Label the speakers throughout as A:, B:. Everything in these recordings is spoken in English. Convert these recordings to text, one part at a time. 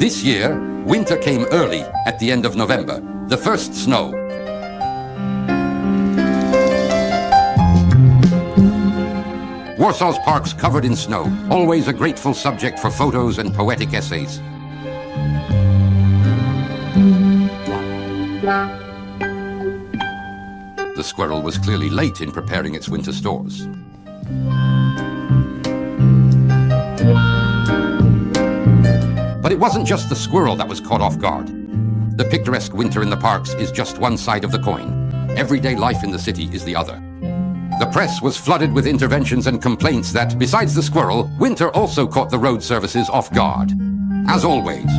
A: This year, winter came early at the end of November, the first snow. Warsaw's parks covered in snow, always a grateful subject for photos and poetic essays. The squirrel was clearly late in preparing its winter stores. But it wasn't just the squirrel that was caught off guard. The picturesque winter in the parks is just one side of the coin. Everyday life in the city is the other. The press was flooded with interventions and complaints that, besides the squirrel, winter also caught the road services off guard. As always.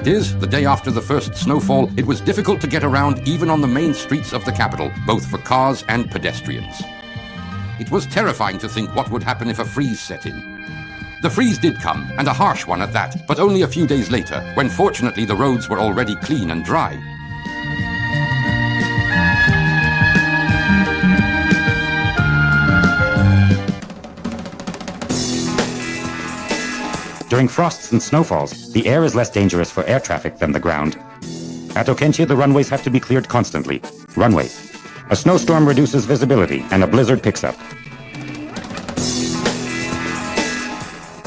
A: The day after the first snowfall, it was difficult to get around even on the main streets of the capital, both for cars and pedestrians. It was terrifying to think what would happen if a freeze set in. The freeze did come, and a harsh one at that, but only a few days later, when fortunately the roads were already clean and dry.
B: During frosts and snowfalls, the air is less dangerous for air traffic than the ground. At Okentia, the runways have to be cleared constantly. Runways. A snowstorm reduces visibility, and a blizzard picks up.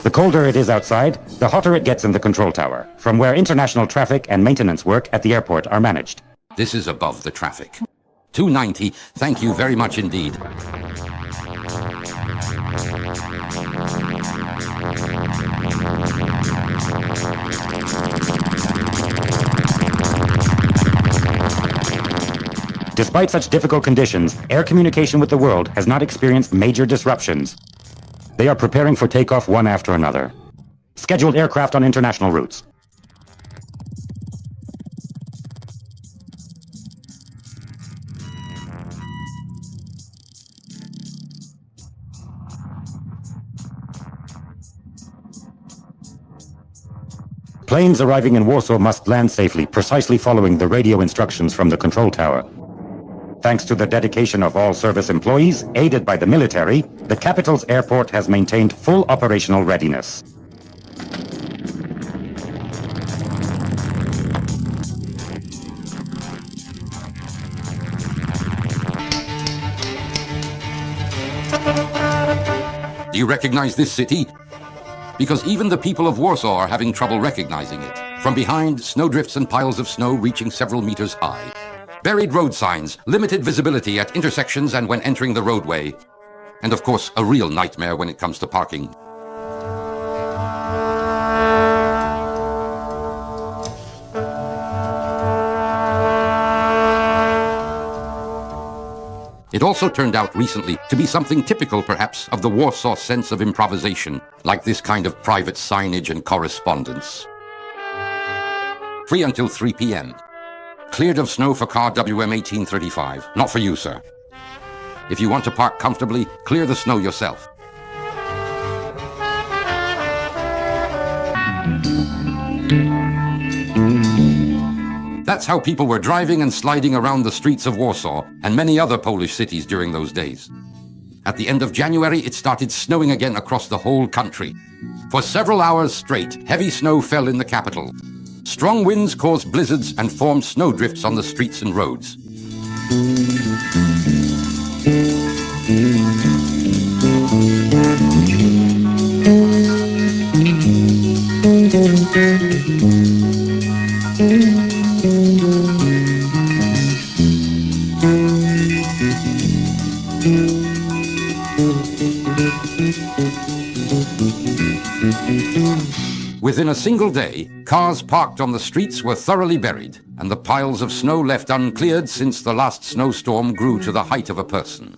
B: The colder it is outside, the hotter it gets in the control tower, from where international traffic and maintenance work at the airport are managed.
A: This is above the traffic. 290, thank you very much indeed.
B: Despite such difficult conditions, air communication with the world has not experienced major disruptions. They are preparing for takeoff one after another. Scheduled aircraft on international routes. Planes arriving in Warsaw must land safely, precisely following the radio instructions from the control tower. Thanks to the dedication of all service employees, aided by the military, the capital's airport has maintained full operational readiness.
A: Do you recognize this city? Because even the people of Warsaw are having trouble recognizing it. From behind, snowdrifts and piles of snow reaching several meters high. Buried road signs, limited visibility at intersections and when entering the roadway. And of course, a real nightmare when it comes to parking. It also turned out recently to be something typical, perhaps, of the Warsaw sense of improvisation, like this kind of private signage and correspondence. Free until 3 p.m. Cleared of snow for car WM 1835. Not for you, sir. If you want to park comfortably, clear the snow yourself. That's how people were driving and sliding around the streets of Warsaw and many other Polish cities during those days. At the end of January, it started snowing again across the whole country. For several hours straight, heavy snow fell in the capital. Strong winds caused blizzards and formed snowdrifts on the streets and roads. Within a single day, cars parked on the streets were thoroughly buried, and the piles of snow left uncleared since the last snowstorm grew to the height of a person.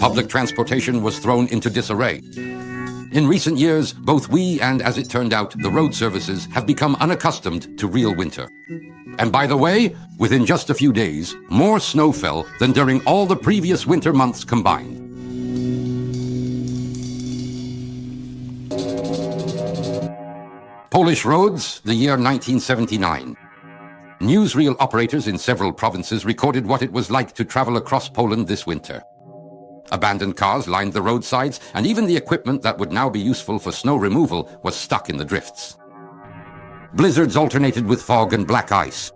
A: Public transportation was thrown into disarray. In recent years, both we and, as it turned out, the road services have become unaccustomed to real winter. And by the way, within just a few days, more snow fell than during all the previous winter months combined. Polish roads, the year 1979. Newsreel operators in several provinces recorded what it was like to travel across Poland this winter. Abandoned cars lined the roadsides, and even the equipment that would now be useful for snow removal was stuck in the drifts. Blizzards alternated with fog and black ice.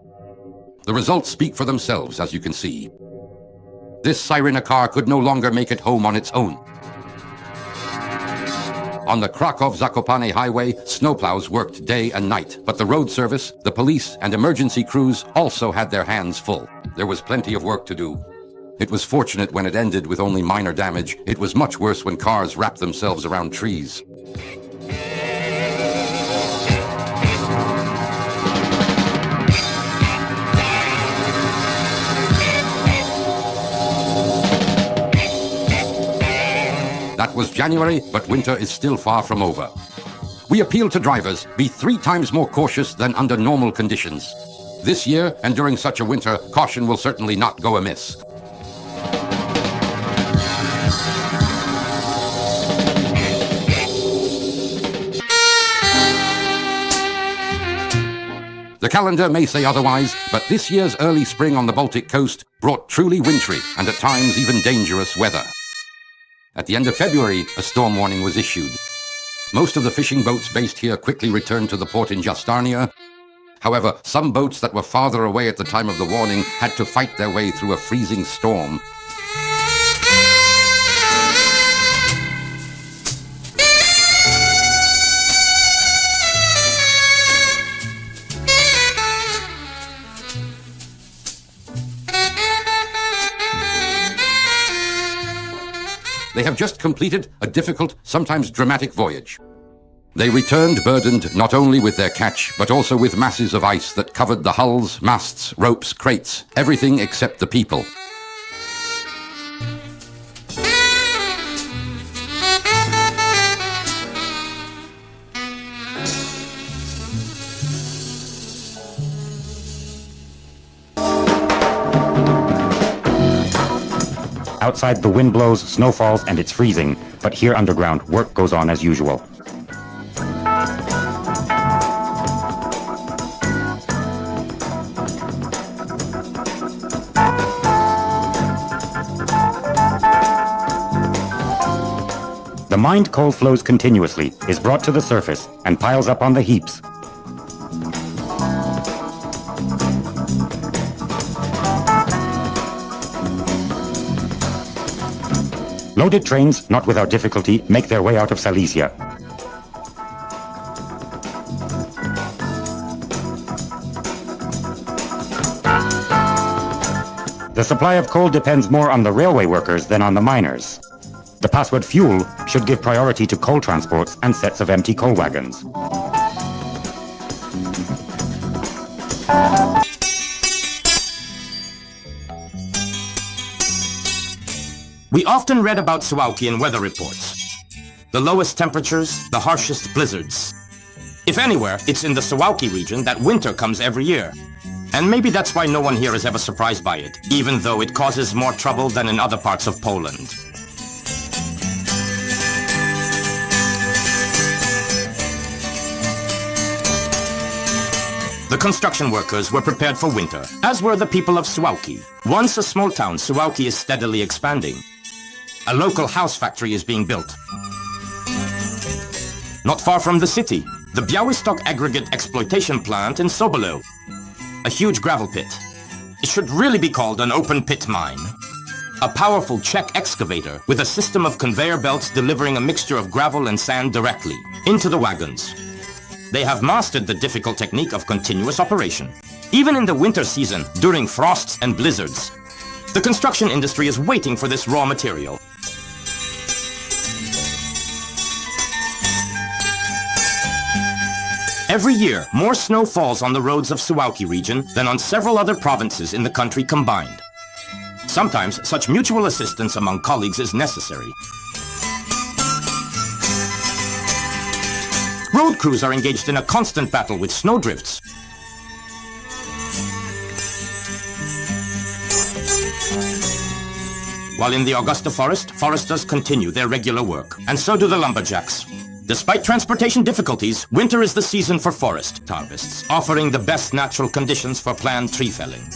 A: The results speak for themselves, as you can see. This Syrena car could no longer make it home on its own. On the Krakow-Zakopane highway, snowplows worked day and night, but the road service, the police, and emergency crews also had their hands full. There was plenty of work to do. It was fortunate when it ended with only minor damage. It was much worse when cars wrapped themselves around trees. That was January, but winter is still far from over. We appeal to drivers, be 3 times more cautious than under normal conditions. This year, and during such a winter, caution will certainly not go amiss. The calendar may say otherwise, but this year's early spring on the Baltic coast brought truly wintry and at times even dangerous weather. At the end of February, a storm warning was issued. Most of the fishing boats based here quickly returned to the port in Jastarnia. However, some boats that were farther away at the time of the warning had to fight their way through a freezing storm. They have just completed a difficult, sometimes dramatic voyage. They returned burdened not only with their catch, but also with masses of ice that covered the hulls, masts, ropes, crates, everything except the people.
B: Outside, the wind blows, snow falls, and it's freezing. But here underground, work goes on as usual. The mined coal flows continuously, is brought to the surface, and piles up on the heaps. Loaded trains, not without difficulty, make their way out of Silesia. The supply of coal depends more on the railway workers than on the miners. The password fuel should give priority to coal transports and sets of empty coal wagons.
C: We often read about Suwałki in weather reports. The lowest temperatures, the harshest blizzards. If anywhere, it's in the Suwałki region that winter comes every year. And maybe that's why no one here is ever surprised by it, even though it causes more trouble than in other parts of Poland. The construction workers were prepared for winter, as were the people of Suwałki. Once a small town, Suwałki is steadily expanding. A local house factory is being built. Not far from the city, the Białystok aggregate exploitation plant in Sobolów. A huge gravel pit. It should really be called an open pit mine. A powerful Czech excavator with a system of conveyor belts delivering a mixture of gravel and sand directly into the wagons. They have mastered the difficult technique of continuous operation. Even in the winter season, during frosts and blizzards, the construction industry is waiting for this raw material. Every year, more snow falls on the roads of Suwałki region than on several other provinces in the country combined. Sometimes, such mutual assistance among colleagues is necessary. Road crews are engaged in a constant battle with snowdrifts. While in the Augusta forest, foresters continue their regular work, and so do the lumberjacks. Despite transportation difficulties, winter is the season for forest harvests, offering the best natural conditions for planned tree felling.